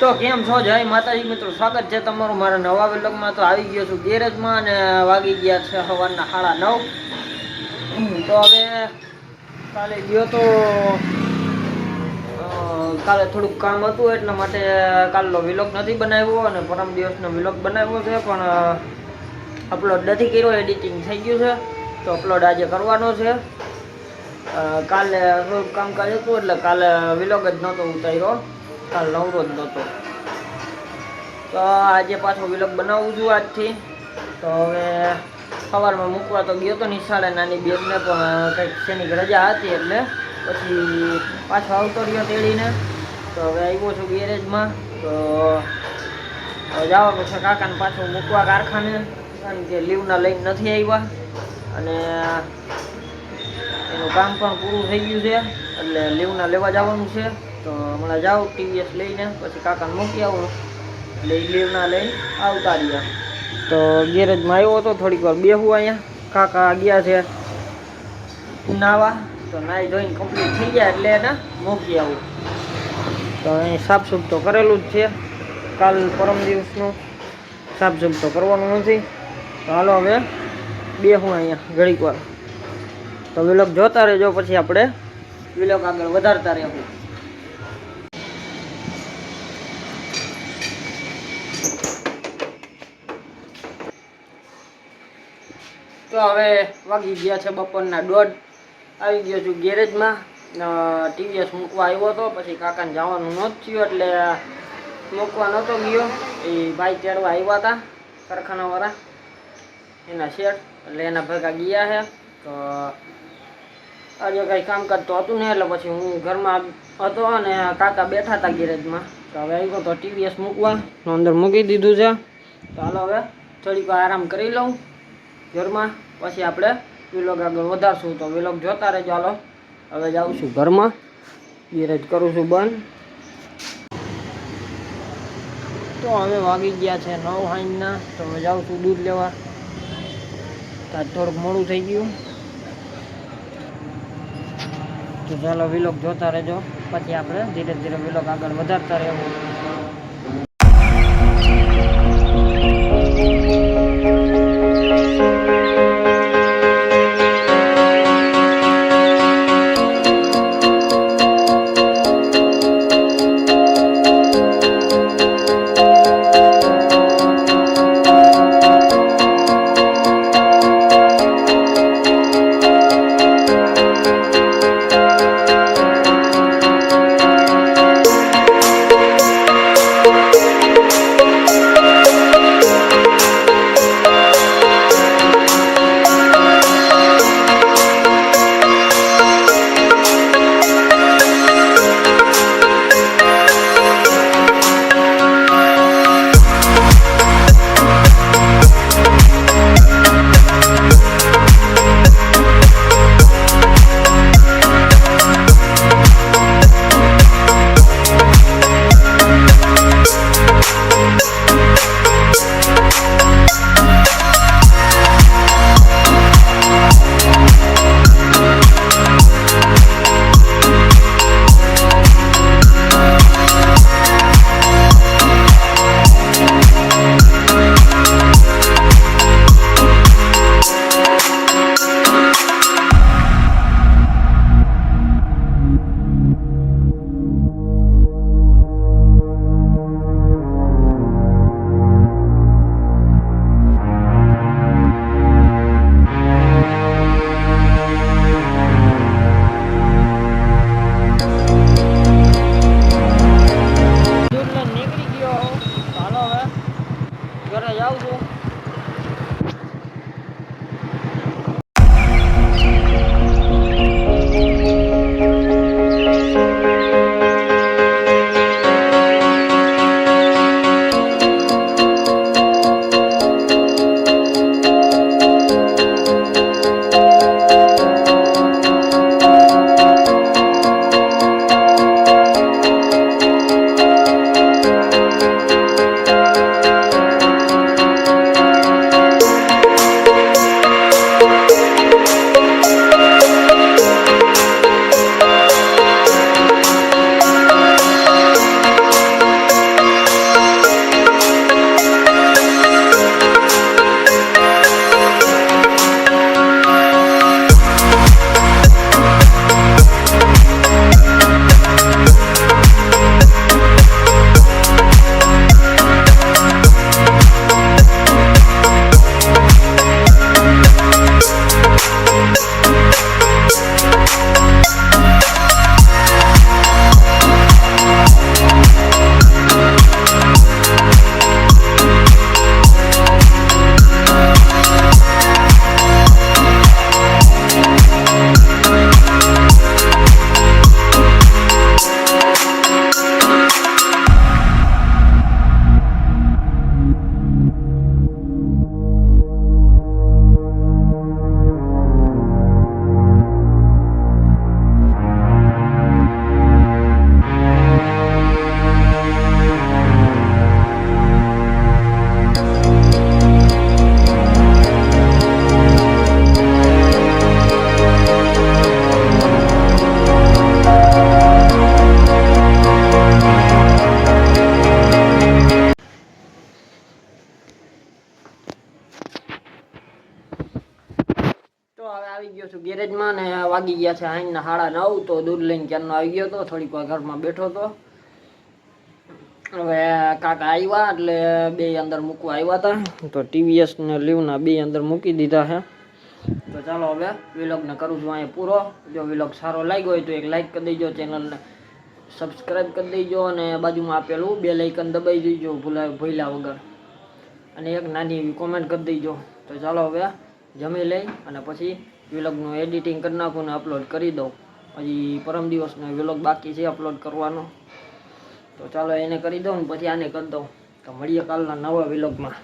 તો કેમ છો? જય માતાજી મિત્રો, સ્વાગત છે તમારું મારા નવા વ્લોગમાં। તો આવી ગયો છું ગેરેજમાં અને વાગી ગયા છે સવારના 9:30। તો હવે કાલે ગયો તો કાલે થોડુંક કામ હતું એટલા માટે કાલનો વ્લોગ નથી બનાવ્યો અને પરમ દિવસનો વ્લોગ બનાવ્યો છે પણ અપલોડ નથી કર્યો, એડિટિંગ થઈ ગયું છે તો અપલોડ આજે કરવાનો છે। કાલે થોડુંક કામકાજ હતું એટલે કાલે વ્લોગ જ નહોતો ઉતાર્યો, કાલ નવરો જ નહોતો। તો આજે પાછો વ્લોગ બનાવું છું આજથી। તો હવે સવારમાં મૂકવા તો ગયો તો નિશાળે નાની બેનને, પણ કંઈક શેની રજા હતી એટલે પછી પાછો આવતો રહ્યો તેડીને। તો હવે આવ્યો છું ગેરેજમાં। તો જવાનું છે કાકાને પાછું મૂકવા કારખાને, કારણ કે લીવના લઈને નથી આવ્યા અને એનું કામ પણ પૂરું થઈ ગયું છે એટલે લીવના લેવા જવાનું છે। તો હમણાં જાઉં ટીવીએસ લઈને, પછી કાકાને મૂકી આવું એટલે એ લીવના લઈને આવતા રહ્યા। તો ગેરેજમાં આવ્યો હતો, થોડીક વાર બેહું અહીંયા। કાકા ગયા છે નાવા, તો નાહી ધોઈને કમ્પ્લીટ થઈ ગયા એટલે એને મૂકી આવું। તો અહીં સાફસૂફ તો કરેલું જ છે, કાલ પરમ દિવસનું સાફસૂફ તો કરવાનું નથી। તો હાલો હવે બેહું અહીંયા ઘડીક વાર। તો વ્લોગ જોતા રહેજો, પછી આપણે વ્લોગ આગળ વધારતા રહેવું। તો હવે વાગી ગયા છે બપોરના 1:30। આવી ગયો છું ગેરેજમાં, ટીવીએસ મૂકવા આવ્યો હતો, પછી કાકાને જવાનું નહોતું થયું એટલે મૂકવા નહોતો ગયો। એ ભાઈ તેડવા આવ્યા હતા કારખાનાવાળા, એના શેઠ, એટલે એના ભેગા ગયા છે। તો આજે કંઈ કામકાજ તો હતું નહીં એટલે પછી હું ઘરમાં હતો અને કાકા બેઠા હતા ગેરેજમાં। તો હવે આવ્યો તો ટીવીએસ મૂકવા, અંદર મૂકી દીધું છે। તો હાલો હવે થોડીક વાર આરામ કરી લઉં ઘરમાં, પછી આપણે વ્લોગ આગળ વધારશું। તો વ્લોગ જોતા રહેજો। હાલો હવે જાઉં છું ઘરમાં, ગેરેજ કરું છું બંધ। તો હવે વાગી ગયા છે 9:30। તો હવે જાઉં છું દૂધ લેવા, આજ થોડુંક મોડું થઈ ગયું। તો ચાલો વ્લોગ જોતા રહેજો, પછી આપણે ધીરે ધીરે વ્લોગ આગળ વધારતા રહેવું। ગયા છે અહીંના 9:30 તો દૂધ લઈને ક્યારનો આવી ગયો હતો, થોડીક વાર ઘરમાં બેઠો હતો. હવે કાકા આવ્યા એટલે બે અંદર મૂકવા આવ્યા હતા, તો ટીવીએસ ને લીવના બે અંદર મૂકી દીધા છે. તો ચાલો હવે વિલોગને કરું છું અહીંયા પૂરો. જો વિલોગ સારો લાગ્યો હોય તો એક લાઈક કરી દેજો, ચેનલને સબસ્ક્રાઈબ કરી દેજો અને બાજુમાં આપેલું બે લાઇકન દબાઈ દેજો ભૂલ્યા વગર, અને એક નાની એવી કોમેન્ટ કરી દેજો. તો ચાલો હવે જમી લઈ અને પછી વિલોગનું એડિટિંગ કરી નાખું ને અપલોડ કરી દઉં. હજી પરમ દિવસનો વિલોગ બાકી છે અપલોડ કરવાનો, તો ચાલો એને કરી દઉં ને પછી આને કરી દઉં. તો મળીએ કાલના નવા વિલોગમાં.